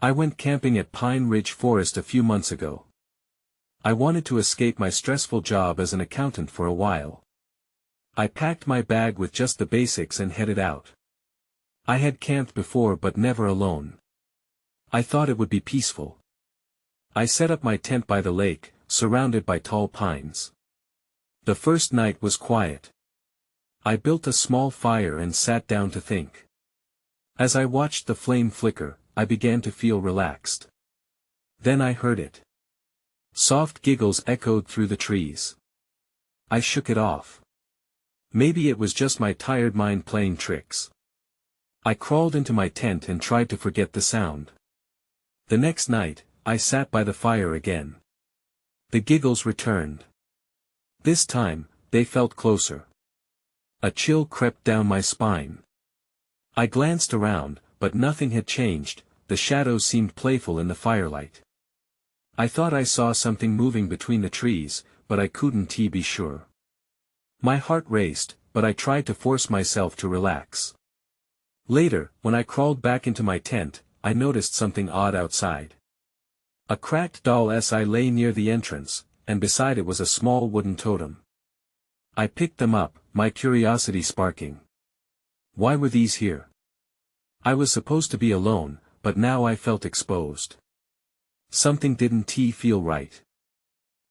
I went camping at Pine Ridge Forest a few months ago. I wanted to escape my stressful job as an accountant for a while. I packed my bag with just the basics and headed out. I had camped before but never alone. I thought it would be peaceful. I set up my tent by the lake, surrounded by tall pines. The first night was quiet. I built a small fire and sat down to think. As I watched the flame flicker, I began to feel relaxed. Then I heard it. Soft giggles echoed through the trees. I shook it off. Maybe it was just my tired mind playing tricks. I crawled into my tent and tried to forget the sound. The next night, I sat by the fire again. The giggles returned. This time, they felt closer. A chill crept down my spine. I glanced around, but nothing had changed. The shadows seemed playful in the firelight. I thought I saw something moving between the trees, but I couldn't be sure. My heart raced, but I tried to force myself to relax. Later, when I crawled back into my tent, I noticed something odd outside. A cracked doll's eye lay near the entrance, and beside it was a small wooden totem. I picked them up, my curiosity sparking. Why were these here? I was supposed to be alone, but now I felt exposed. Something didn't feel right.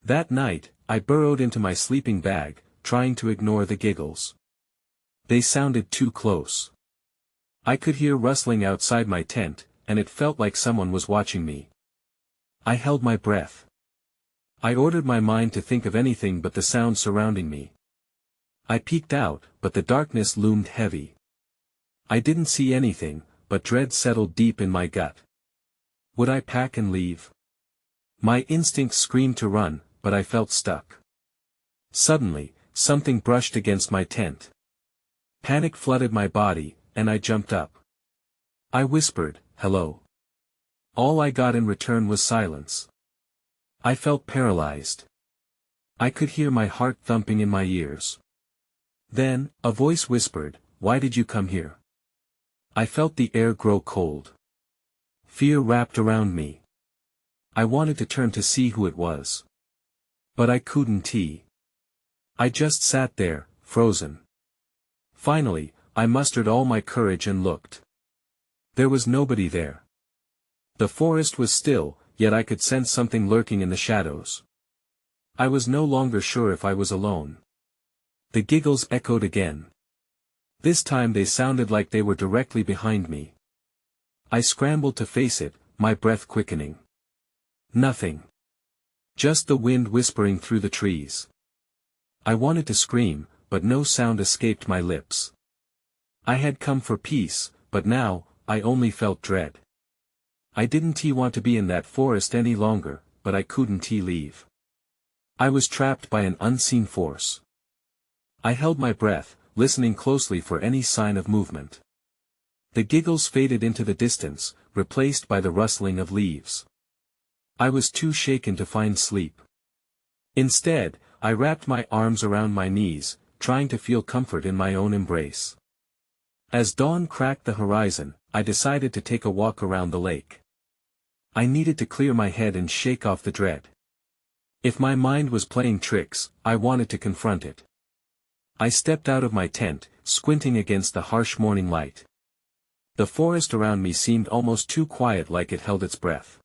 That night, I burrowed into my sleeping bag, trying to ignore the giggles. They sounded too close. I could hear rustling outside my tent, and it felt like someone was watching me. I held my breath. I ordered my mind to think of anything but the sound surrounding me. I peeked out, but the darkness loomed heavy. I didn't see anything, but dread settled deep in my gut. Would I pack and leave? My instincts screamed to run, but I felt stuck. Suddenly, something brushed against my tent. Panic flooded my body, and I jumped up. I whispered, "Hello." All I got in return was silence. I felt paralyzed. I could hear my heart thumping in my ears. Then, a voice whispered, "Why did you come here?" I felt the air grow cold. Fear wrapped around me. I wanted to turn to see who it was. But I couldn't. I just sat there, frozen. Finally, I mustered all my courage and looked. There was nobody there. The forest was still, yet I could sense something lurking in the shadows. I was no longer sure if I was alone. The giggles echoed again. This time they sounded like they were directly behind me. I scrambled to face it, my breath quickening. Nothing. Just the wind whispering through the trees. I wanted to scream, but no sound escaped my lips. I had come for peace, but now, I only felt dread. I didn't want to be in that forest any longer, but I couldn't leave. I was trapped by an unseen force. I held my breath, listening closely for any sign of movement. The giggles faded into the distance, replaced by the rustling of leaves. I was too shaken to find sleep. Instead, I wrapped my arms around my knees, trying to feel comfort in my own embrace. As dawn cracked the horizon, I decided to take a walk around the lake. I needed to clear my head and shake off the dread. If my mind was playing tricks, I wanted to confront it. I stepped out of my tent, squinting against the harsh morning light. The forest around me seemed almost too quiet, like it held its breath.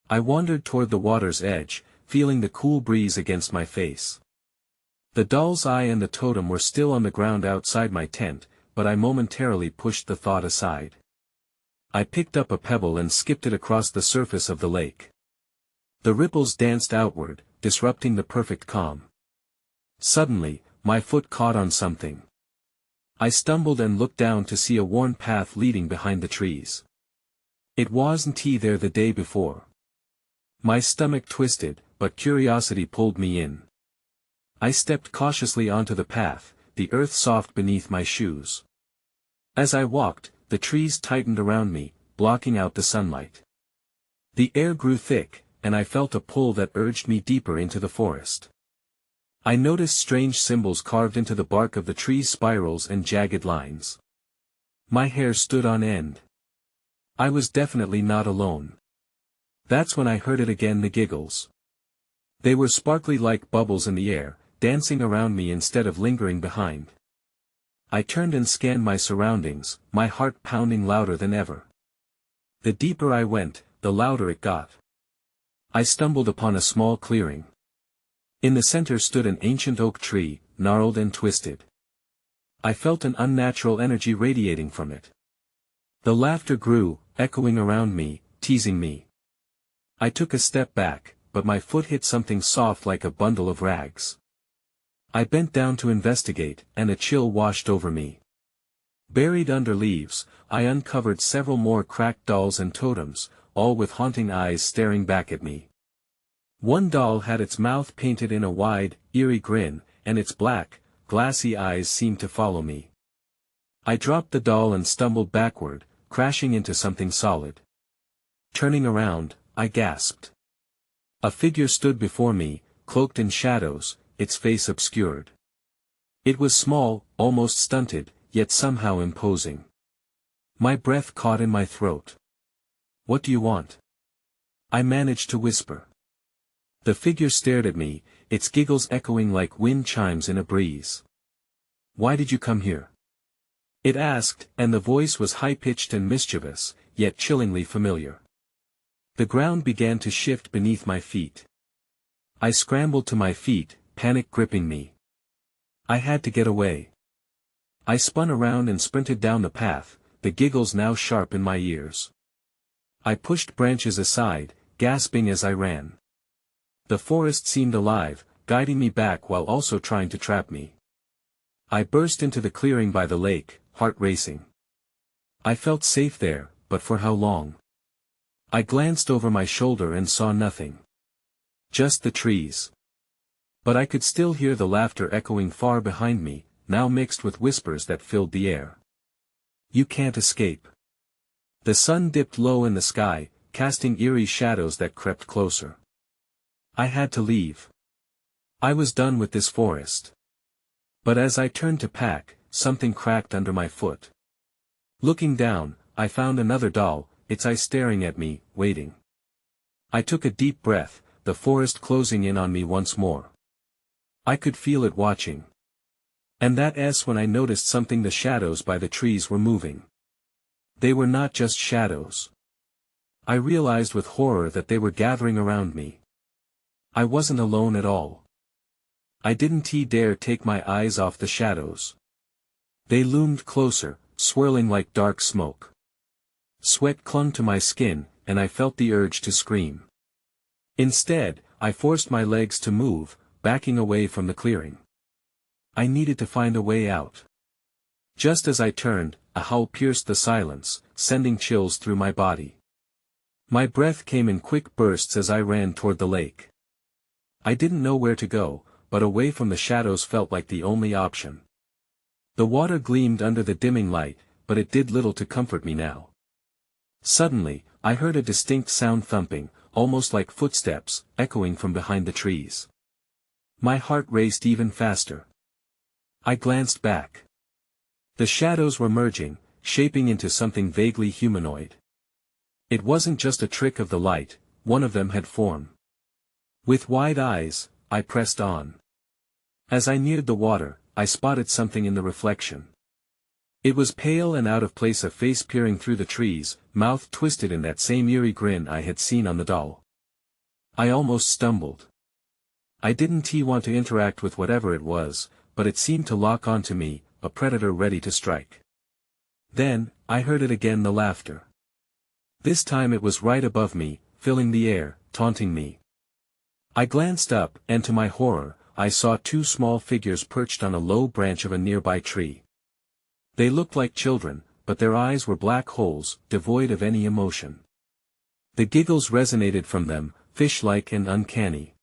I wandered toward the water's edge, feeling the cool breeze against my face. The doll's eye and the totem were still on the ground outside my tent, but I momentarily pushed the thought aside. I picked up a pebble and skipped it across the surface of the lake. The ripples danced outward, disrupting the perfect calm. Suddenly, my foot caught on something. I stumbled and looked down to see a worn path leading behind the trees. It wasn't there the day before. My stomach twisted, but curiosity pulled me in. I stepped cautiously onto the path, the earth soft beneath my shoes. As I walked, the trees tightened around me, blocking out the sunlight. The air grew thick, and I felt a pull that urged me deeper into the forest. I noticed strange symbols carved into the bark of the trees, spirals and jagged lines. My hair stood on end. I was definitely not alone. That's when I heard it again, the giggles. They were sparkly like bubbles in the air, dancing around me instead of lingering behind. I turned and scanned my surroundings, my heart pounding louder than ever. The deeper I went, the louder it got. I stumbled upon a small clearing. In the center stood an ancient oak tree, gnarled and twisted. I felt an unnatural energy radiating from it. The laughter grew, echoing around me, teasing me. I took a step back, but my foot hit something soft like a bundle of rags. I bent down to investigate, and a chill washed over me. Buried under leaves, I uncovered several more cracked dolls and totems, all with haunting eyes staring back at me. One doll had its mouth painted in a wide, eerie grin, and its black, glassy eyes seemed to follow me. I dropped the doll and stumbled backward, crashing into something solid. Turning around, I gasped. A figure stood before me, cloaked in shadows, its face obscured. It was small, almost stunted, yet somehow imposing. My breath caught in my throat. "What do you want?" I managed to whisper. The figure stared at me, its giggles echoing like wind chimes in a breeze. "Why did you come here?" it asked, and the voice was high-pitched and mischievous, yet chillingly familiar. The ground began to shift beneath my feet. I scrambled to my feet, panic gripping me. I had to get away. I spun around and sprinted down the path, the giggles now sharp in my ears. I pushed branches aside, gasping as I ran. The forest seemed alive, guiding me back while also trying to trap me. I burst into the clearing by the lake, heart racing. I felt safe there, but for how long? I glanced over my shoulder and saw nothing. Just the trees. But I could still hear the laughter echoing far behind me, now mixed with whispers that filled the air. "You can't escape." The sun dipped low in the sky, casting eerie shadows that crept closer. I had to leave. I was done with this forest. But as I turned to pack, something cracked under my foot. Looking down, I found another doll, its eyes staring at me, waiting. I took a deep breath, the forest closing in on me once more. I could feel it watching. And that's when I noticed something: the shadows by the trees were moving. They were not just shadows. I realized with horror that they were gathering around me. I wasn't alone at all. I didn't dare take my eyes off the shadows. They loomed closer, swirling like dark smoke. Sweat clung to my skin, and I felt the urge to scream. Instead, I forced my legs to move, backing away from the clearing. I needed to find a way out. Just as I turned, a howl pierced the silence, sending chills through my body. My breath came in quick bursts as I ran toward the lake. I didn't know where to go, but away from the shadows felt like the only option. The water gleamed under the dimming light, but it did little to comfort me now. Suddenly, I heard a distinct sound thumping, almost like footsteps, echoing from behind the trees. My heart raced even faster. I glanced back. The shadows were merging, shaping into something vaguely humanoid. It wasn't just a trick of the light, one of them had form. With wide eyes, I pressed on. As I neared the water, I spotted something in the reflection. It was pale and out of place, a face peering through the trees, mouth twisted in that same eerie grin I had seen on the doll. I almost stumbled. I didn't want to interact with whatever it was, but it seemed to lock onto me, a predator ready to strike. Then, I heard it again, the laughter. This time it was right above me, filling the air, taunting me. I glanced up, and to my horror, I saw two small figures perched on a low branch of a nearby tree. They looked like children, but their eyes were black holes, devoid of any emotion. The giggles resonated from them, fish-like and uncanny.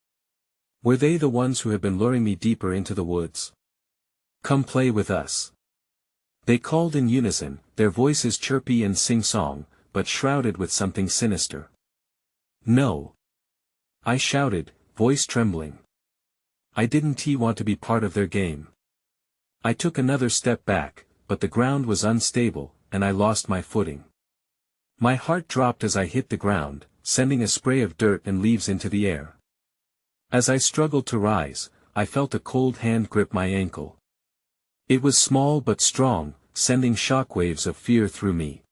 Were they the ones who had been luring me deeper into the woods? "Come play with us," they called in unison, their voices chirpy and sing-song, but shrouded with something sinister. "No," I shouted, voice trembling. I didn't want to be part of their game. I took another step back, but the ground was unstable, and I lost my footing. My heart dropped as I hit the ground, sending a spray of dirt and leaves into the air. As I struggled to rise, I felt a cold hand grip my ankle. It was small but strong, sending shockwaves of fear through me.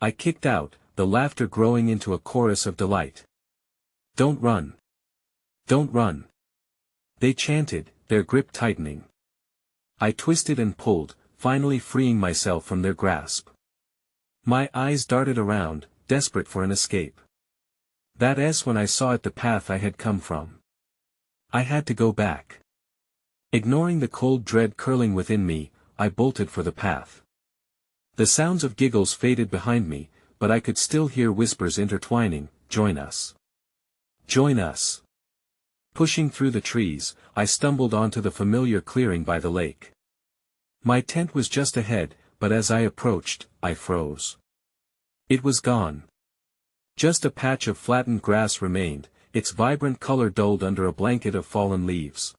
I kicked out, the laughter growing into a chorus of delight. "Don't run! Don't run!" they chanted, their grip tightening. I twisted and pulled, finally freeing myself from their grasp. My eyes darted around, desperate for an escape. That's when I saw it, the path I had come from. I had to go back. Ignoring the cold dread curling within me, I bolted for the path. The sounds of giggles faded behind me, but I could still hear whispers intertwining, "Join us. Join us." Pushing through the trees, I stumbled onto the familiar clearing by the lake. My tent was just ahead, but as I approached, I froze. It was gone. Just a patch of flattened grass remained, its vibrant color dulled under a blanket of fallen leaves.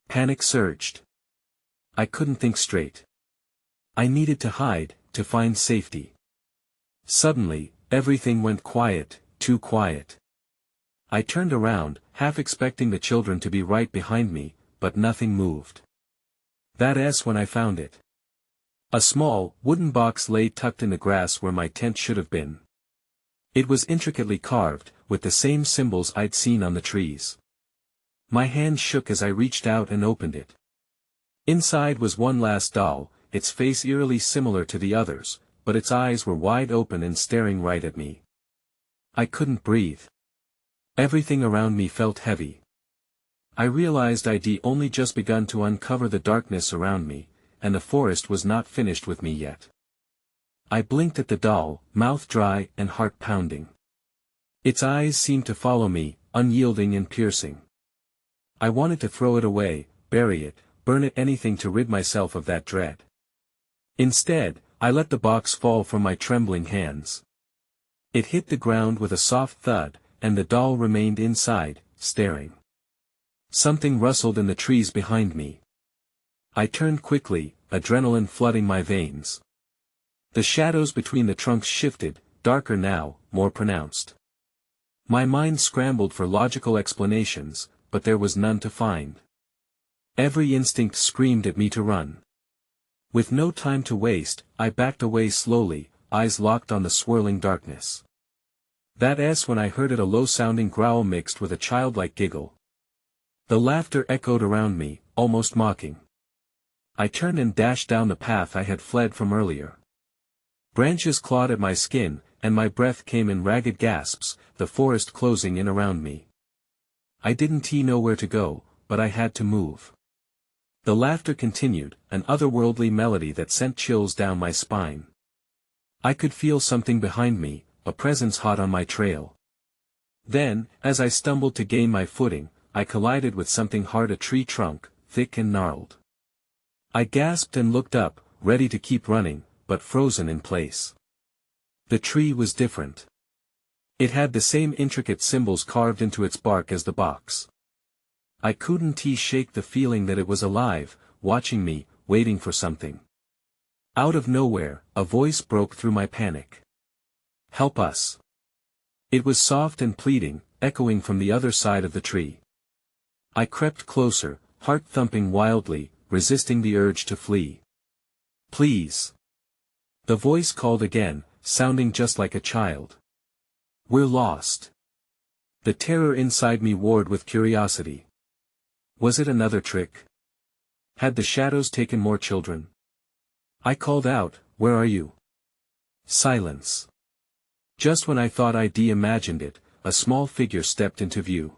Panic surged. I couldn't think straight. I needed to hide, to find safety. Suddenly, everything went quiet, too quiet. I turned around, half expecting the children to be right behind me, but nothing moved. That's when I found it. A small, wooden box lay tucked in the grass where my tent should have been. It was intricately carved, with the same symbols I'd seen on the trees. My hand shook as I reached out and opened it. Inside was one last doll, its face eerily similar to the others, but its eyes were wide open and staring right at me. I couldn't breathe. Everything around me felt heavy. I realized I'd only just begun to uncover the darkness around me, and the forest was not finished with me yet. I blinked at the doll, mouth dry and heart pounding. Its eyes seemed to follow me, unyielding and piercing. I wanted to throw it away, bury it, burn it, anything to rid myself of that dread. Instead, I let the box fall from my trembling hands. It hit the ground with a soft thud, and the doll remained inside, staring. Something rustled in the trees behind me. I turned quickly, adrenaline flooding my veins. The shadows between the trunks shifted, darker now, more pronounced. My mind scrambled for logical explanations, but there was none to find. Every instinct screamed at me to run. With no time to waste, I backed away slowly, eyes locked on the swirling darkness. That's when I heard a low-sounding growl mixed with a childlike giggle. The laughter echoed around me, almost mocking. I turned and dashed down the path I had fled from earlier. Branches clawed at my skin, and my breath came in ragged gasps, the forest closing in around me. I didn't know where to go, but I had to move. The laughter continued, an otherworldly melody that sent chills down my spine. I could feel something behind me, a presence hot on my trail. Then, as I stumbled to gain my footing, I collided with something hard, a tree trunk, thick and gnarled. I gasped and looked up, ready to keep running, but frozen in place. The tree was different. It had the same intricate symbols carved into its bark as the box. I couldn't shake the feeling that it was alive, watching me, waiting for something. Out of nowhere, a voice broke through my panic. "Help us." It was soft and pleading, echoing from the other side of the tree. I crept closer, heart thumping wildly, resisting the urge to flee. "Please." The voice called again, sounding just like a child. "We're lost." The terror inside me warred with curiosity. Was it another trick? Had the shadows taken more children? I called out, "Where are you?" Silence. Just when I thought I'd imagined it, a small figure stepped into view.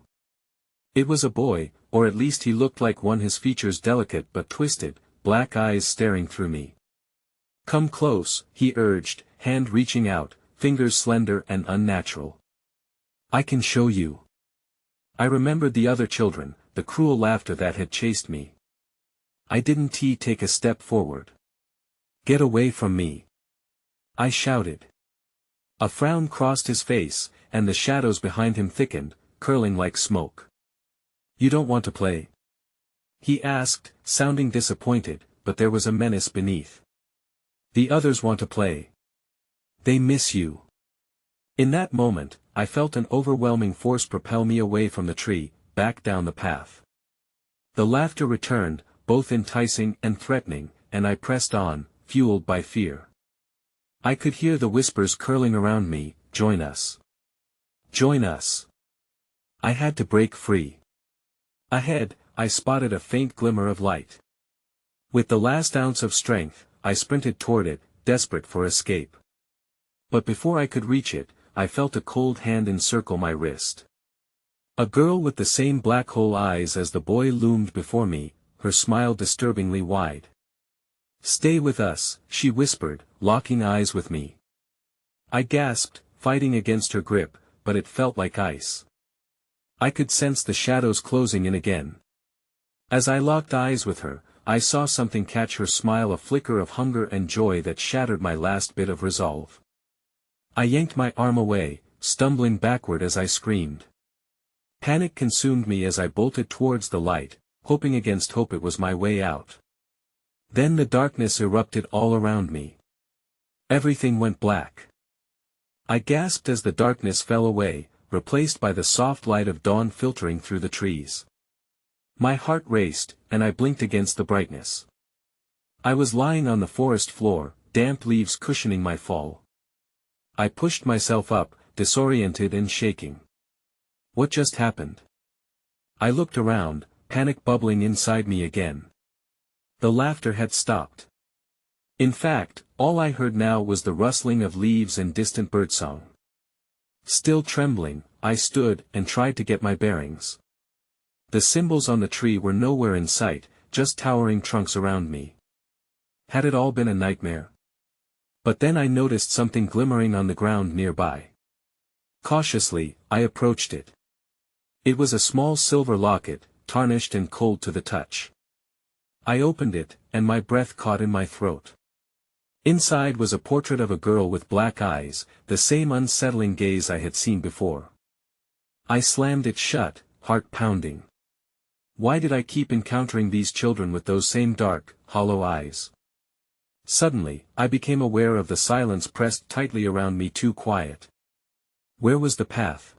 It was a boy, or at least he looked like one, his features delicate but twisted, black eyes staring through me. "Come close," he urged, hand reaching out, fingers slender and unnatural. "I can show you." I remembered the other children, the cruel laughter that had chased me. I didn't take a step forward. "Get away from me!" I shouted. A frown crossed his face, and the shadows behind him thickened, curling like smoke. "You don't want to play?" he asked, sounding disappointed, but there was a menace beneath. "The others want to play. They miss you. In that moment, I felt an overwhelming force propel me away from the tree, back down the path. The laughter returned, both enticing and threatening, and I pressed on, fueled by fear. I could hear the whispers curling around me, "Join us. Join us." I had to break free. Ahead, I spotted a faint glimmer of light. With the last ounce of strength, I sprinted toward it, desperate for escape. But before I could reach it, I felt a cold hand encircle my wrist. A girl with the same black hole eyes as the boy loomed before me, her smile disturbingly wide. "Stay with us," she whispered, locking eyes with me. I gasped, fighting against her grip, but it felt like ice. I could sense the shadows closing in again. As I locked eyes with her, I saw something catch her smile, a flicker of hunger and joy that shattered my last bit of resolve. I yanked my arm away, stumbling backward as I screamed. Panic consumed me as I bolted towards the light, hoping against hope it was my way out. Then the darkness erupted all around me. Everything went black. I gasped as the darkness fell away, replaced by the soft light of dawn filtering through the trees. My heart raced, and I blinked against the brightness. I was lying on the forest floor, damp leaves cushioning my fall. I pushed myself up, disoriented and shaking. What just happened? I looked around, panic bubbling inside me again. The laughter had stopped. In fact, all I heard now was the rustling of leaves and distant birdsong. Still trembling, I stood and tried to get my bearings. The symbols on the tree were nowhere in sight, just towering trunks around me. Had it all been a nightmare? But then I noticed something glimmering on the ground nearby. Cautiously, I approached it. It was a small silver locket, tarnished and cold to the touch. I opened it, and my breath caught in my throat. Inside was a portrait of a girl with black eyes, the same unsettling gaze I had seen before. I slammed it shut, heart pounding. Why did I keep encountering these children with those same dark, hollow eyes? Suddenly, I became aware of the silence pressed tightly around me, too quiet. Where was the path?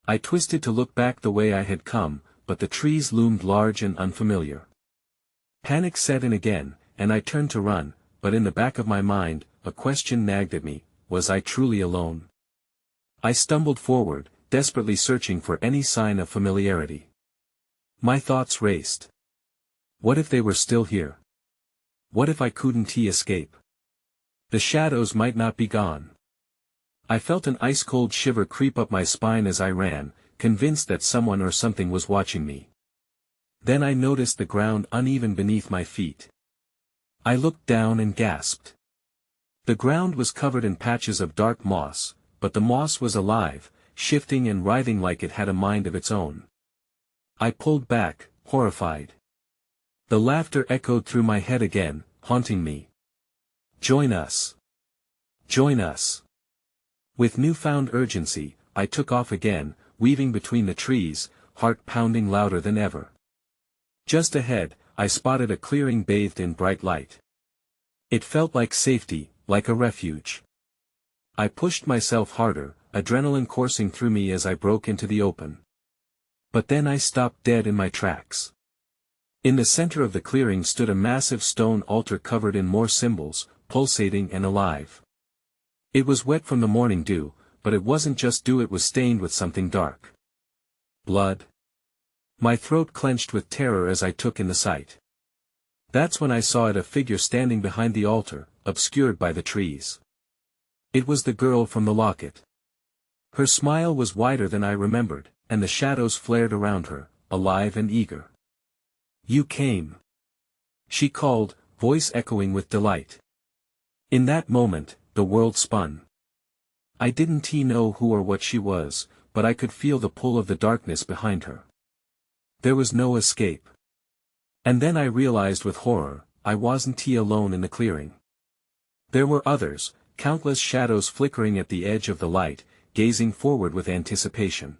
I twisted to look back the way I had come, but the trees loomed large and unfamiliar. Panic set in again, and I turned to run, but in the back of my mind, a question nagged at me: was I truly alone? I stumbled forward, desperately searching for any sign of familiarity. My thoughts raced. What if they were still here? What if I couldn't escape? The shadows might not be gone. I felt an ice-cold shiver creep up my spine as I ran, convinced that someone or something was watching me. Then I noticed the ground uneven beneath my feet. I looked down and gasped. The ground was covered in patches of dark moss, but the moss was alive, shifting and writhing like it had a mind of its own. I pulled back, horrified. The laughter echoed through my head again, haunting me. "Join us. Join us." With newfound urgency, I took off again, weaving between the trees, heart pounding louder than ever. Just ahead, I spotted a clearing bathed in bright light. It felt like safety, like a refuge. I pushed myself harder, adrenaline coursing through me as I broke into the open. But then I stopped dead in my tracks. In the center of the clearing stood a massive stone altar covered in more symbols, pulsating and alive. It was wet from the morning dew, but it wasn't just dew, it was stained with something dark. Blood. My throat clenched with terror as I took in the sight. That's when I saw it, a figure standing behind the altar, obscured by the trees. It was the girl from the locket. Her smile was wider than I remembered, and the shadows flared around her, alive and eager. "You came," she called, voice echoing with delight. In that moment, the world spun. I didn't know who or what she was, but I could feel the pull of the darkness behind her. There was no escape. And then I realized with horror, I wasn't alone in the clearing. There were others, countless shadows flickering at the edge of the light, gazing forward with anticipation.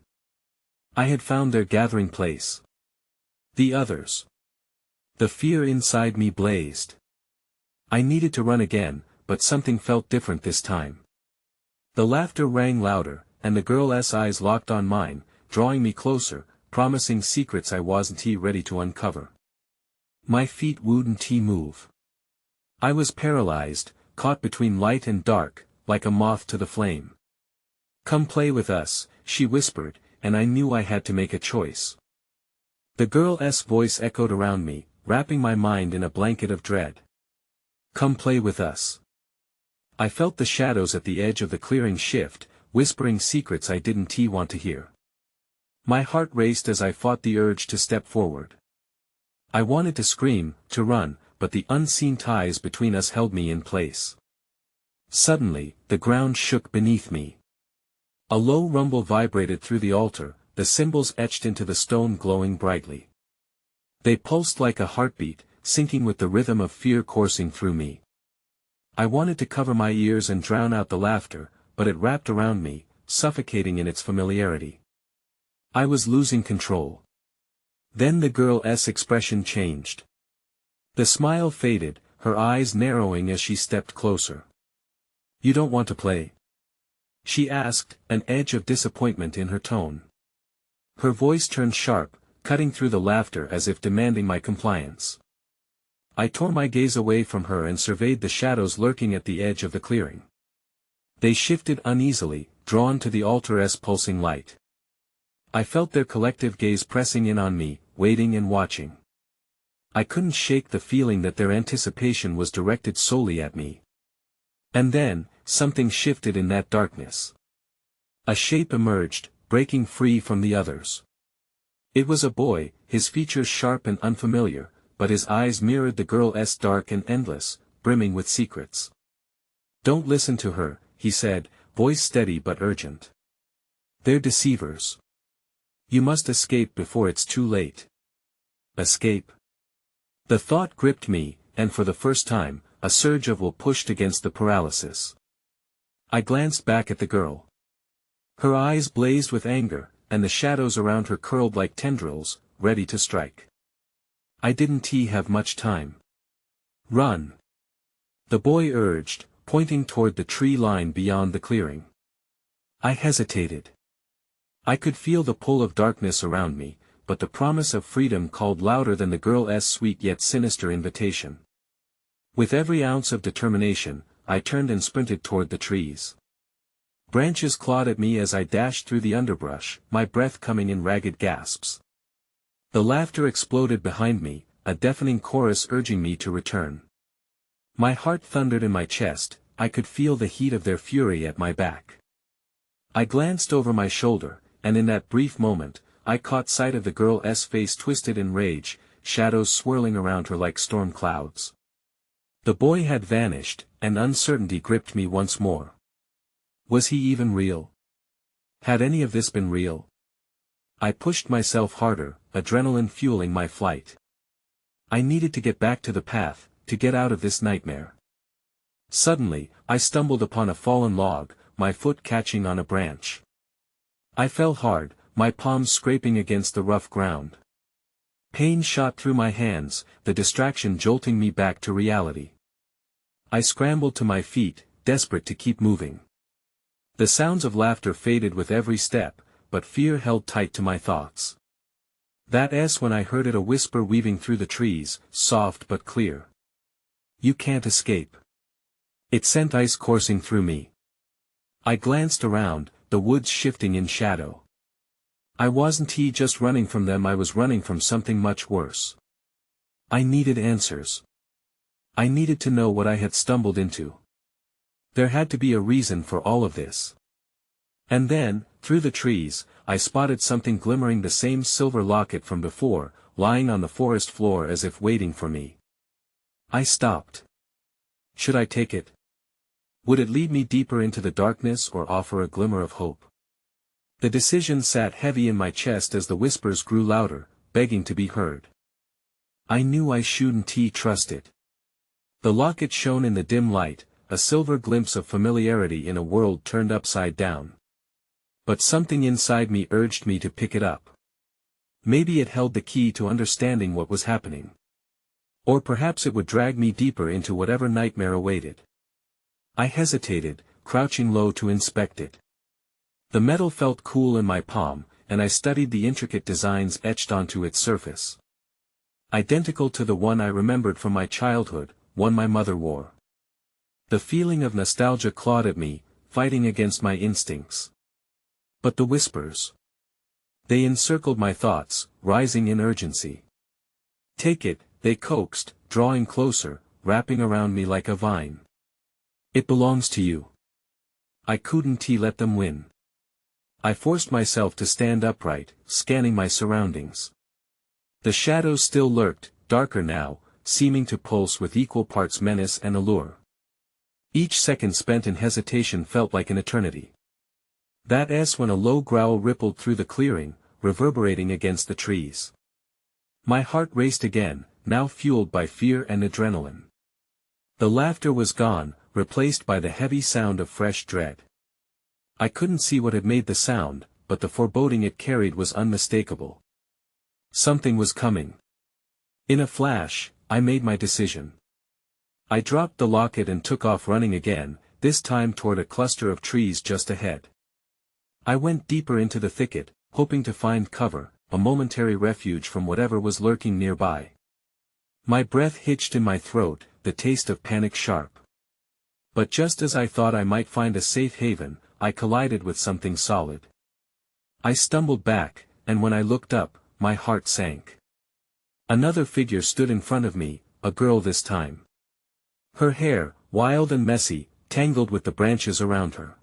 I had found their gathering place. The others. The fear inside me blazed. I needed to run again, but something felt different this time. The laughter rang louder, and the girl's eyes locked on mine, drawing me closer, promising secrets I wasn't ready to uncover. My feet wouldn't move. I was paralyzed, caught between light and dark, like a moth to the flame. "Come play with us," she whispered, and I knew I had to make a choice. The girl's voice echoed around me, wrapping my mind in a blanket of dread. "Come play with us." I felt the shadows at the edge of the clearing shift, whispering secrets I didn't want to hear. My heart raced as I fought the urge to step forward. I wanted to scream, to run, but the unseen ties between us held me in place. Suddenly, the ground shook beneath me. A low rumble vibrated through the altar, the symbols etched into the stone glowing brightly. They pulsed like a heartbeat, syncing with the rhythm of fear coursing through me. I wanted to cover my ears and drown out the laughter, but it wrapped around me, suffocating in its familiarity. I was losing control. Then the girl's expression changed. The smile faded, her eyes narrowing as she stepped closer. "You don't want to play?" she asked, an edge of disappointment in her tone. Her voice turned sharp, cutting through the laughter as if demanding my compliance. I tore my gaze away from her and surveyed the shadows lurking at the edge of the clearing. They shifted uneasily, drawn to the altar's pulsing light. I felt their collective gaze pressing in on me, waiting and watching. I couldn't shake the feeling that their anticipation was directed solely at me. And then, something shifted in that darkness. A shape emerged, breaking free from the others. It was a boy, his features sharp and unfamiliar, but his eyes mirrored the girl's dark and endless, brimming with secrets. "Don't listen to her," he said, voice steady but urgent. "They're deceivers. You must escape before it's too late." Escape? The thought gripped me, and for the first time, a surge of will pushed against the paralysis. I glanced back at the girl. Her eyes blazed with anger, and the shadows around her curled like tendrils, ready to strike. I didn't have much time. "Run!" the boy urged, pointing toward the tree line beyond the clearing. I hesitated. I could feel the pull of darkness around me, but the promise of freedom called louder than the girl's sweet yet sinister invitation. With every ounce of determination, I turned and sprinted toward the trees. Branches clawed at me as I dashed through the underbrush, my breath coming in ragged gasps. The laughter exploded behind me, a deafening chorus urging me to return. My heart thundered in my chest, I could feel the heat of their fury at my back. I glanced over my shoulder, and in that brief moment, I caught sight of the girl's face twisted in rage, shadows swirling around her like storm clouds. The boy had vanished, and uncertainty gripped me once more. Was he even real? Had any of this been real? I pushed myself harder, adrenaline fueling my flight. I needed to get back to the path, to get out of this nightmare. Suddenly, I stumbled upon a fallen log, my foot catching on a branch. I fell hard, my palms scraping against the rough ground. Pain shot through my hands, the distraction jolting me back to reality. I scrambled to my feet, desperate to keep moving. The sounds of laughter faded with every step, but fear held tight to my thoughts. That's when I heard it, a whisper weaving through the trees, soft but clear. "You can't escape." It sent ice coursing through me. I glanced around, the woods shifting in shadow. I wasn't just running from them, I was running from something much worse. I needed answers. I needed to know what I had stumbled into. There had to be a reason for all of this. And then, through the trees, I spotted something glimmering, the same silver locket from before, lying on the forest floor as if waiting for me. I stopped. Should I take it? Would it lead me deeper into the darkness or offer a glimmer of hope? The decision sat heavy in my chest as the whispers grew louder, begging to be heard. I knew I shouldn't trust it. The locket shone in the dim light, a silver glimpse of familiarity in a world turned upside down. But something inside me urged me to pick it up. Maybe it held the key to understanding what was happening. Or perhaps it would drag me deeper into whatever nightmare awaited. I hesitated, crouching low to inspect it. The metal felt cool in my palm, and I studied the intricate designs etched onto its surface. Identical to the one I remembered from my childhood, one my mother wore. The feeling of nostalgia clawed at me, fighting against my instincts. But the whispers. They encircled my thoughts, rising in urgency. "Take it," they coaxed, drawing closer, wrapping around me like a vine. "It belongs to you." I couldn't let them win. I forced myself to stand upright, scanning my surroundings. The shadows still lurked, darker now, seeming to pulse with equal parts menace and allure. Each second spent in hesitation felt like an eternity. That's when a low growl rippled through the clearing, reverberating against the trees. My heart raced again, now fueled by fear and adrenaline. The laughter was gone, replaced by the heavy sound of fresh dread. I couldn't see what had made the sound, but the foreboding it carried was unmistakable. Something was coming. In a flash, I made my decision. I dropped the locket and took off running again, this time toward a cluster of trees just ahead. I went deeper into the thicket, hoping to find cover, a momentary refuge from whatever was lurking nearby. My breath hitched in my throat, the taste of panic sharp. But just as I thought I might find a safe haven, I collided with something solid. I stumbled back, and when I looked up, my heart sank. Another figure stood in front of me, a girl this time. Her hair, wild and messy, tangled with the branches around her.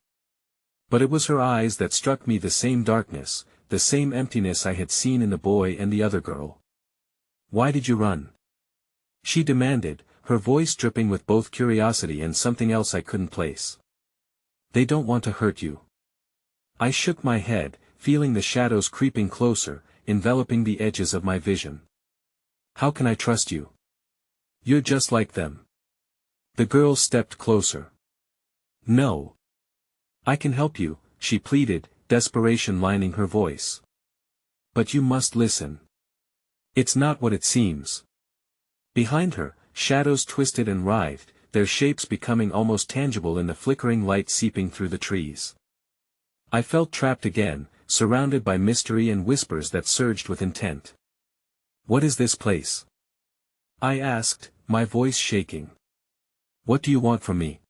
But it was her eyes that struck me, the same darkness, the same emptiness I had seen in the boy and the other girl. "Why did you run?" she demanded, her voice dripping with both curiosity and something else I couldn't place. "They don't want to hurt you." I shook my head, feeling the shadows creeping closer, enveloping the edges of my vision. "How can I trust you? You're just like them." The girl stepped closer. "No. I can help you," she pleaded, desperation lining her voice. "But you must listen. It's not what it seems." Behind her, shadows twisted and writhed, their shapes becoming almost tangible in the flickering light seeping through the trees. I felt trapped again, surrounded by mystery and whispers that surged with intent. "What is this place?" I asked, my voice shaking. "What do you want from me?"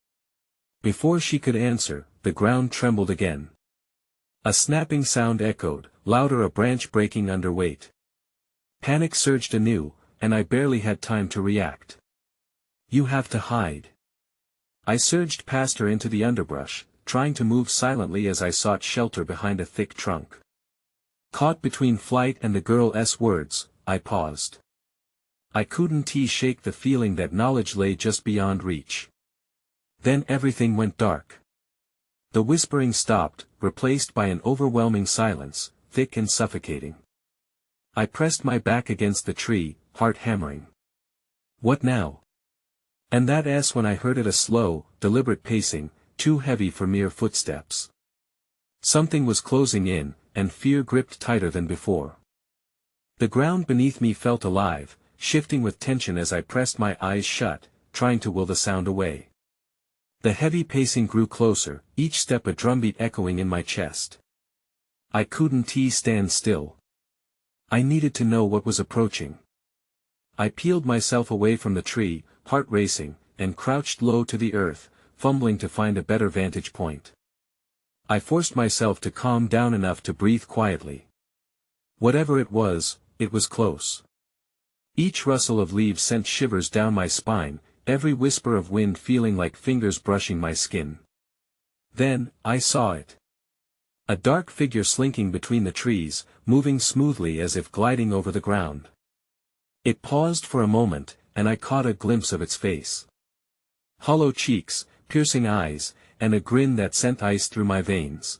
Before she could answer, the ground trembled again. A snapping sound echoed, louder, a branch breaking under weight. Panic surged anew, and I barely had time to react. "You have to hide." I surged past her into the underbrush, trying to move silently as I sought shelter behind a thick trunk. Caught between flight and the girl's words, I paused. I couldn't shake the feeling that knowledge lay just beyond reach. Then everything went dark. The whispering stopped, replaced by an overwhelming silence, thick and suffocating. I pressed my back against the tree, heart hammering. What now? And that's when I heard it, a slow, deliberate pacing, too heavy for mere footsteps. Something was closing in, and fear gripped tighter than before. The ground beneath me felt alive, shifting with tension as I pressed my eyes shut, trying to will the sound away. The heavy pacing grew closer, each step a drumbeat echoing in my chest. I couldn't stand still. I needed to know what was approaching. I peeled myself away from the tree, heart racing, and crouched low to the earth, fumbling to find a better vantage point. I forced myself to calm down enough to breathe quietly. Whatever it was close. Each rustle of leaves sent shivers down my spine, every whisper of wind feeling like fingers brushing my skin. Then, I saw it. A dark figure slinking between the trees, moving smoothly as if gliding over the ground. It paused for a moment, and I caught a glimpse of its face. Hollow cheeks, piercing eyes, and a grin that sent ice through my veins.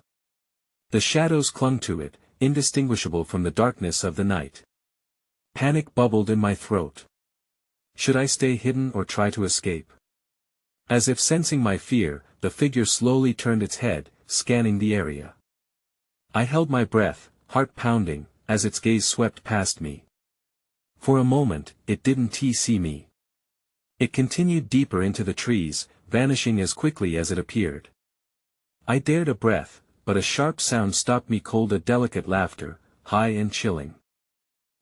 The shadows clung to it, indistinguishable from the darkness of the night. Panic bubbled in my throat. Should I stay hidden or try to escape? As if sensing my fear, the figure slowly turned its head, scanning the area. I held my breath, heart pounding, as its gaze swept past me. For a moment, it didn't see me. It continued deeper into the trees, vanishing as quickly as it appeared. I dared a breath, but a sharp sound stopped me cold. A delicate laughter, high and chilling.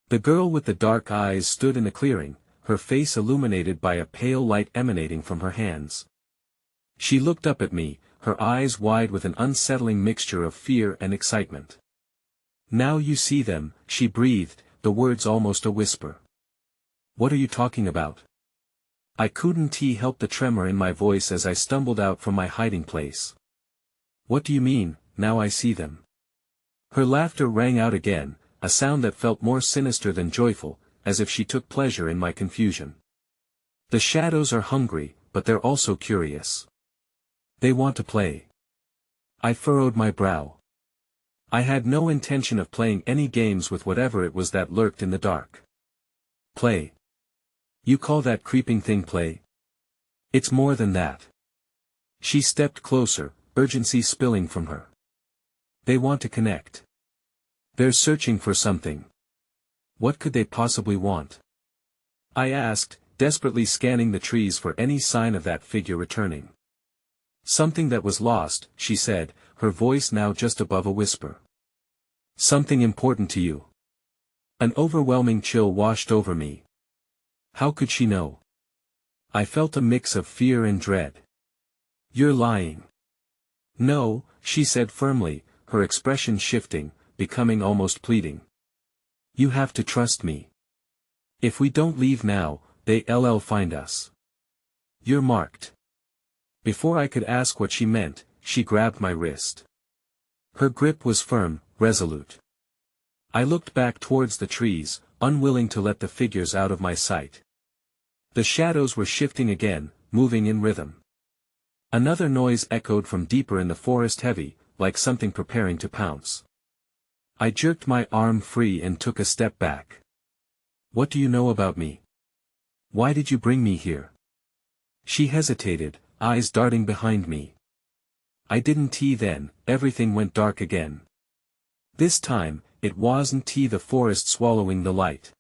The girl with the dark eyes stood in a clearing, her face illuminated by a pale light emanating from her hands. She looked up at me, her eyes wide with an unsettling mixture of fear and excitement. "Now you see them," she breathed, the words almost a whisper. "What are you talking about?" I couldn't help the tremor in my voice as I stumbled out from my hiding place. "What do you mean, now I see them?" Her laughter rang out again, a sound that felt more sinister than joyful, as if she took pleasure in my confusion. "The shadows are hungry, but they're also curious. They want to play." I furrowed my brow. I had no intention of playing any games with whatever it was that lurked in the dark. "Play? You call that creeping thing play? It's more than that." She stepped closer, urgency spilling from her. "They want to connect. They're searching for something. What could they possibly want?" I asked, desperately scanning the trees for any sign of that figure returning. "Something that was lost," she said, her voice now just above a whisper. "Something important to you." An overwhelming chill washed over me. How could she know? I felt a mix of fear and dread. "You're lying." "No," she said firmly, her expression shifting, becoming almost pleading. "You have to trust me. If we don't leave now, they'll find us. You're marked." Before I could ask what she meant, she grabbed my wrist. Her grip was firm, resolute. I looked back towards the trees, unwilling to let the figures out of my sight. The shadows were shifting again, moving in rhythm. Another noise echoed from deeper in the forest, heavy, like something preparing to pounce. I jerked my arm free and took a step back. "What do you know about me? Why did you bring me here?" She hesitated, eyes darting behind me. I didn't then, everything went dark again. This time, it wasn't the forest swallowing the light.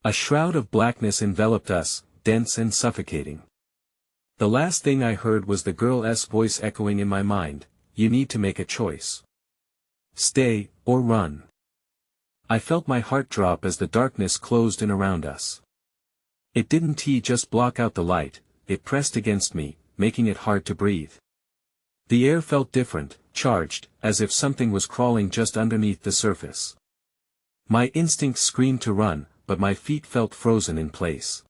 A shroud of blackness enveloped us, dense and suffocating. The last thing I heard was the girl's voice echoing in my mind, "You need to make a choice. Stay, or run." I felt my heart drop as the darkness closed in around us. It didn't just block out the light, it pressed against me, making it hard to breathe. The air felt different, charged, as if something was crawling just underneath the surface. My instincts screamed to run, but my feet felt frozen in place.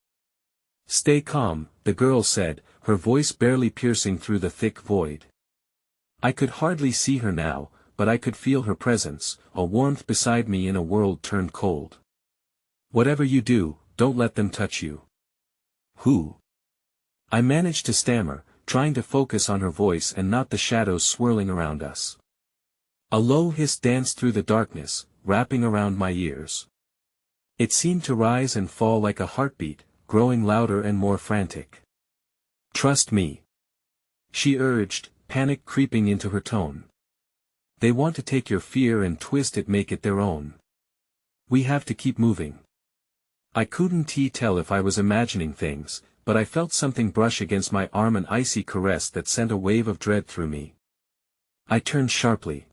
"Stay calm," the girl said, her voice barely piercing through the thick void. I could hardly see her now, but I could feel her presence, a warmth beside me in a world turned cold. "Whatever you do, don't let them touch you." "Who?" I managed to stammer, trying to focus on her voice and not the shadows swirling around us. A low hiss danced through the darkness, wrapping around my ears. It seemed to rise and fall like a heartbeat, growing louder and more frantic. "Trust me," she urged, panic creeping into her tone. "They want to take your fear and twist it, make it their own. We have to keep moving." I couldn't tell if I was imagining things, but I felt something brush against my arm, an icy caress that sent a wave of dread through me. I turned sharply.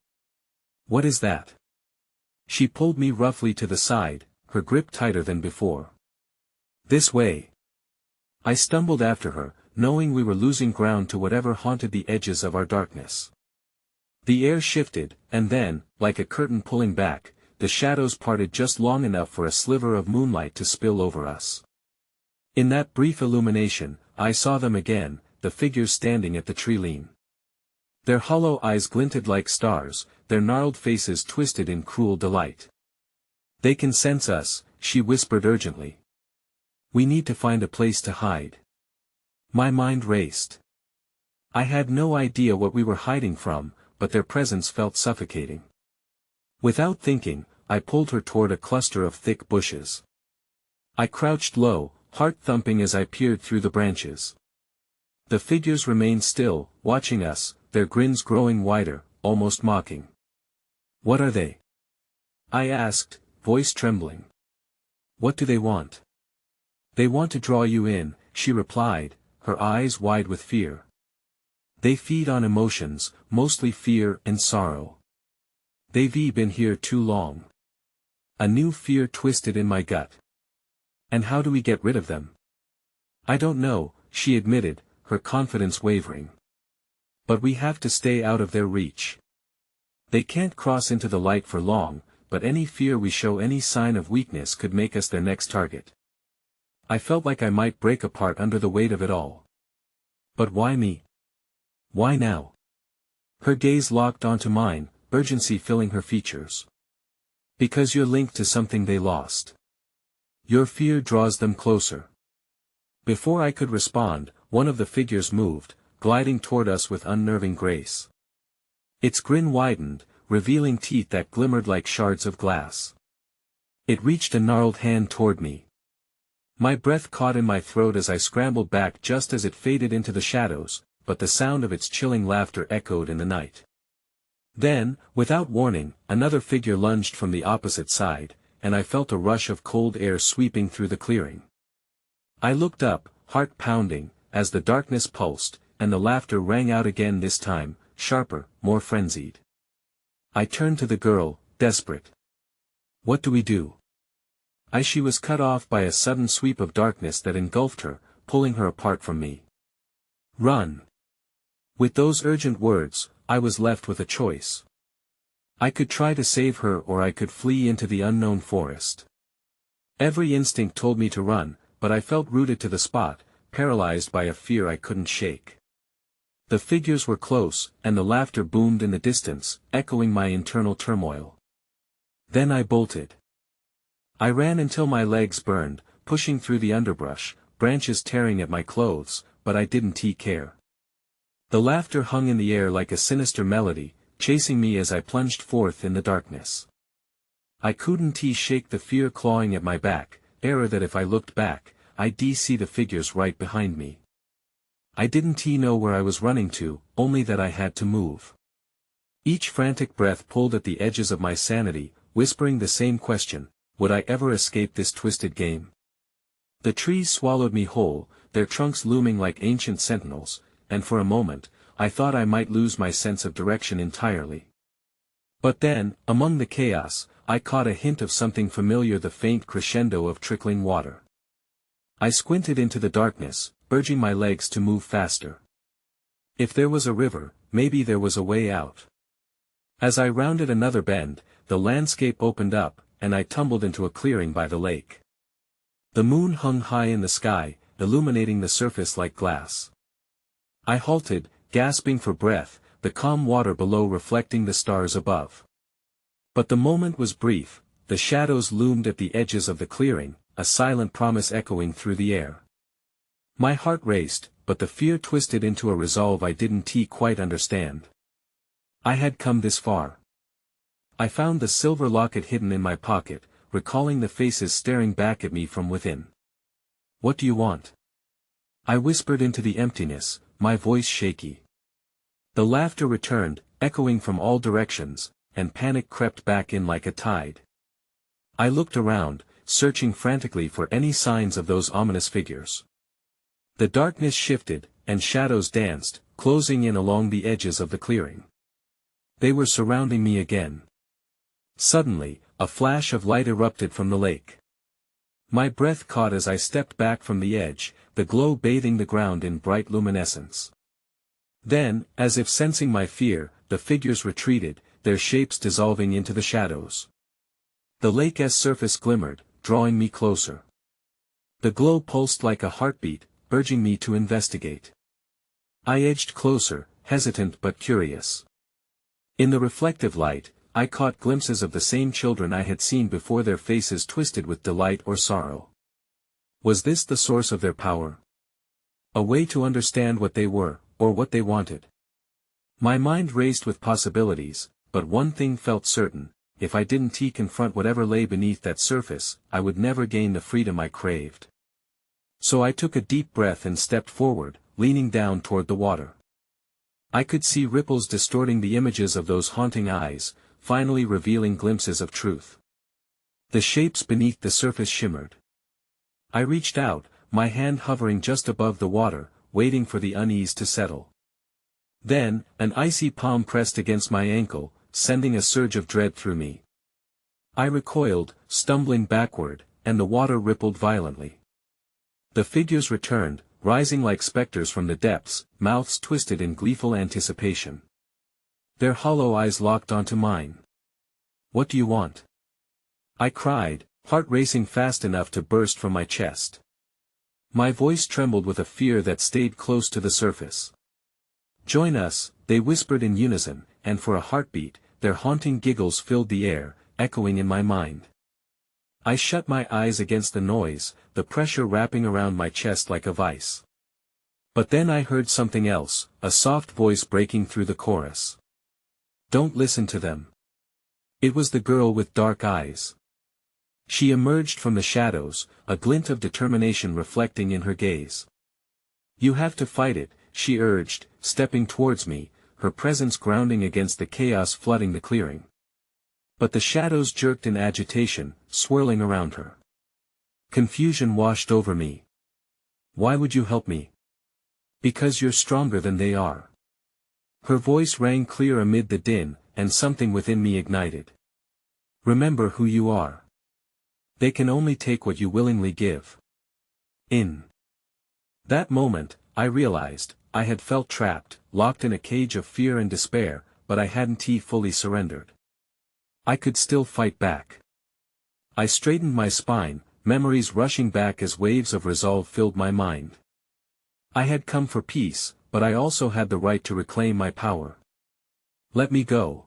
"What is that?" She pulled me roughly to the side, her grip tighter than before. "This way." I stumbled after her, knowing we were losing ground to whatever haunted the edges of our darkness. The air shifted, and then, like a curtain pulling back, the shadows parted just long enough for a sliver of moonlight to spill over us. In that brief illumination, I saw them again, the figures standing at the tree lean. Their hollow eyes glinted like stars, their gnarled faces twisted in cruel delight. "They can sense us," she whispered urgently. "We need to find a place to hide." My mind raced. I had no idea what we were hiding from, but their presence felt suffocating. Without thinking, I pulled her toward a cluster of thick bushes. I crouched low, heart thumping as I peered through the branches. The figures remained still, watching us, their grins growing wider, almost mocking. "What are they?" I asked, voice trembling. "What do they want?" "They want to draw you in," she replied, her eyes wide with fear. They feed on emotions, mostly fear and sorrow. They've been here too long. A new fear twisted in my gut. And how do we get rid of them? I don't know, she admitted, her confidence wavering. But we have to stay out of their reach. They can't cross into the light for long, but any fear we show, any sign of weakness could make us their next target. I felt like I might break apart under the weight of it all. But why me? Why now? Her gaze locked onto mine, urgency filling her features. Because you're linked to something they lost. Your fear draws them closer. Before I could respond, one of the figures moved, gliding toward us with unnerving grace. Its grin widened, revealing teeth that glimmered like shards of glass. It reached a gnarled hand toward me. My breath caught in my throat as I scrambled back just as it faded into the shadows, but the sound of its chilling laughter echoed in the night. Then, without warning, another figure lunged from the opposite side, and I felt a rush of cold air sweeping through the clearing. I looked up, heart pounding, as the darkness pulsed, and the laughter rang out again, this time, sharper, more frenzied. I turned to the girl, desperate. What do we do? She was cut off by a sudden sweep of darkness that engulfed her, pulling her apart from me. Run! With those urgent words, I was left with a choice. I could try to save her, or I could flee into the unknown forest. Every instinct told me to run, but I felt rooted to the spot, paralyzed by a fear I couldn't shake. The figures were close, and the laughter boomed in the distance, echoing my internal turmoil. Then I bolted. I ran until my legs burned, pushing through the underbrush, branches tearing at my clothes, but I didn't care. The laughter hung in the air like a sinister melody, chasing me as I plunged forth in the darkness. I couldn't shake the fear clawing at my back, error that if I looked back, I'd see the figures right behind me. I didn't know where I was running to, only that I had to move. Each frantic breath pulled at the edges of my sanity, whispering the same question: would I ever escape this twisted game? The trees swallowed me whole, their trunks looming like ancient sentinels, and for a moment, I thought I might lose my sense of direction entirely. But then, among the chaos, I caught a hint of something familiar, the faint crescendo of trickling water. I squinted into the darkness, urging my legs to move faster. If there was a river, maybe there was a way out. As I rounded another bend, the landscape opened up, and I tumbled into a clearing by the lake. The moon hung high in the sky, illuminating the surface like glass. I halted, gasping for breath, the calm water below reflecting the stars above. But the moment was brief. The shadows loomed at the edges of the clearing, a silent promise echoing through the air. My heart raced, but the fear twisted into a resolve I didn't quite understand. I had come this far. I found the silver locket hidden in my pocket, recalling the faces staring back at me from within. What do you want? I whispered into the emptiness, my voice shaky. The laughter returned, echoing from all directions, and panic crept back in like a tide. I looked around, searching frantically for any signs of those ominous figures. The darkness shifted, and shadows danced, closing in along the edges of the clearing. They were surrounding me again. Suddenly, a flash of light erupted from the lake. My breath caught as I stepped back from the edge, the glow bathing the ground in bright luminescence. Then, as if sensing my fear, the figures retreated, their shapes dissolving into the shadows. The lake's surface glimmered, drawing me closer. The glow pulsed like a heartbeat, urging me to investigate. I edged closer, hesitant but curious. In the reflective light, I caught glimpses of the same children I had seen before, their faces twisted with delight or sorrow. Was this the source of their power? A way to understand what they were, or what they wanted? My mind raced with possibilities, but one thing felt certain: if I didn't confront whatever lay beneath that surface, I would never gain the freedom I craved. So I took a deep breath and stepped forward, leaning down toward the water. I could see ripples distorting the images of those haunting eyes, finally revealing glimpses of truth. The shapes beneath the surface shimmered. I reached out, my hand hovering just above the water, waiting for the unease to settle. Then, an icy palm pressed against my ankle, sending a surge of dread through me. I recoiled, stumbling backward, and the water rippled violently. The figures returned, rising like specters from the depths, mouths twisted in gleeful anticipation. Their hollow eyes locked onto mine. "What do you want?" I cried, heart racing fast enough to burst from my chest. My voice trembled with a fear that stayed close to the surface. "Join us," they whispered in unison, and for a heartbeat, their haunting giggles filled the air, echoing in my mind. I shut my eyes against the noise, the pressure wrapping around my chest like a vice. But then I heard something else, a soft voice breaking through the chorus. "Don't listen to them." It was the girl with dark eyes. She emerged from the shadows, a glint of determination reflecting in her gaze. "You have to fight it," she urged, stepping towards me, her presence grounding against the chaos flooding the clearing. But the shadows jerked in agitation, swirling around her. Confusion washed over me. "Why would you help me?" "Because you're stronger than they are." Her voice rang clear amid the din, and something within me ignited. "Remember who you are. They can only take what you willingly give." In that moment, I realized, I had felt trapped, locked in a cage of fear and despair, but I hadn't fully surrendered. I could still fight back. I straightened my spine, memories rushing back as waves of resolve filled my mind. I had come for peace, but I also had the right to reclaim my power. "Let me go,"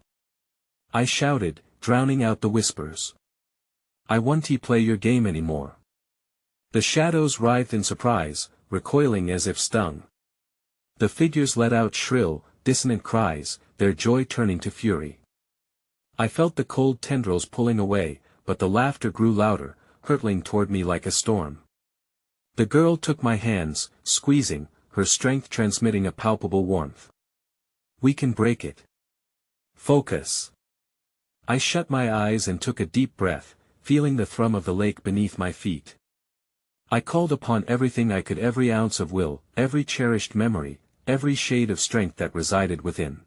I shouted, drowning out the whispers. "I won't play your game anymore." The shadows writhed in surprise, recoiling as if stung. The figures let out shrill, dissonant cries, their joy turning to fury. I felt the cold tendrils pulling away, but the laughter grew louder, hurtling toward me like a storm. The girl took my hands, squeezing, her strength transmitting a palpable warmth. "We can break it. Focus." I shut my eyes and took a deep breath, feeling the thrum of the lake beneath my feet. I called upon everything I could, every ounce of will, every cherished memory, every shade of strength that resided within.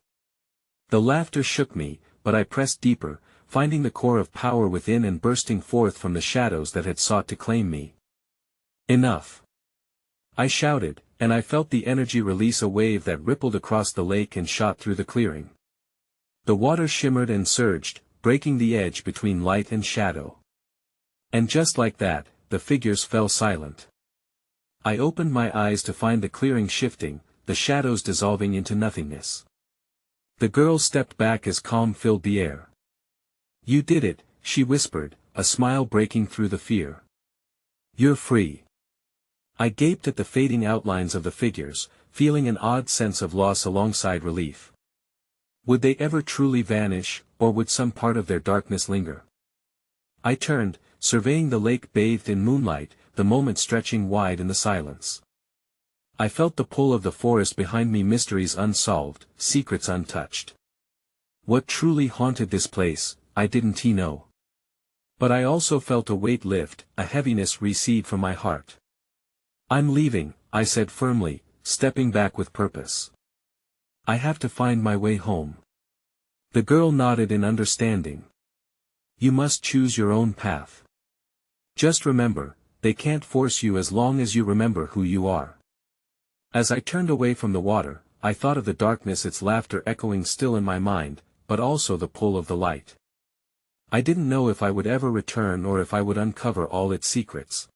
The laughter shook me, but I pressed deeper, finding the core of power within and bursting forth from the shadows that had sought to claim me. "Enough!" I shouted, and I felt the energy release, a wave that rippled across the lake and shot through the clearing. The water shimmered and surged, breaking the edge between light and shadow. And just like that, the figures fell silent. I opened my eyes to find the clearing shifting, the shadows dissolving into nothingness. The girl stepped back as calm filled the air. "You did it," she whispered, a smile breaking through the fear. "You're free." I gaped at the fading outlines of the figures, feeling an odd sense of loss alongside relief. Would they ever truly vanish, or would some part of their darkness linger? I turned, surveying the lake bathed in moonlight, the moment stretching wide in the silence. I felt the pull of the forest behind me, mysteries unsolved, secrets untouched. What truly haunted this place, I didn't know. But I also felt a weight lift, a heaviness recede from my heart. "I'm leaving," I said firmly, stepping back with purpose. "I have to find my way home." The girl nodded in understanding. "You must choose your own path. Just remember, they can't force you as long as you remember who you are." As I turned away from the water, I thought of the darkness, its laughter echoing still in my mind, but also the pull of the light. I didn't know if I would ever return or if I would uncover all its secrets.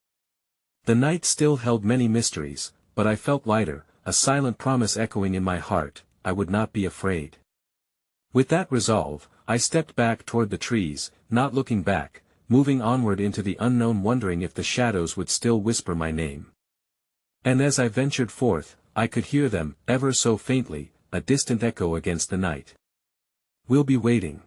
The night still held many mysteries, but I felt lighter, a silent promise echoing in my heart, I would not be afraid. With that resolve, I stepped back toward the trees, not looking back, moving onward into the unknown, wondering if the shadows would still whisper my name. And as I ventured forth, I could hear them, ever so faintly, a distant echo against the night. "We'll be waiting."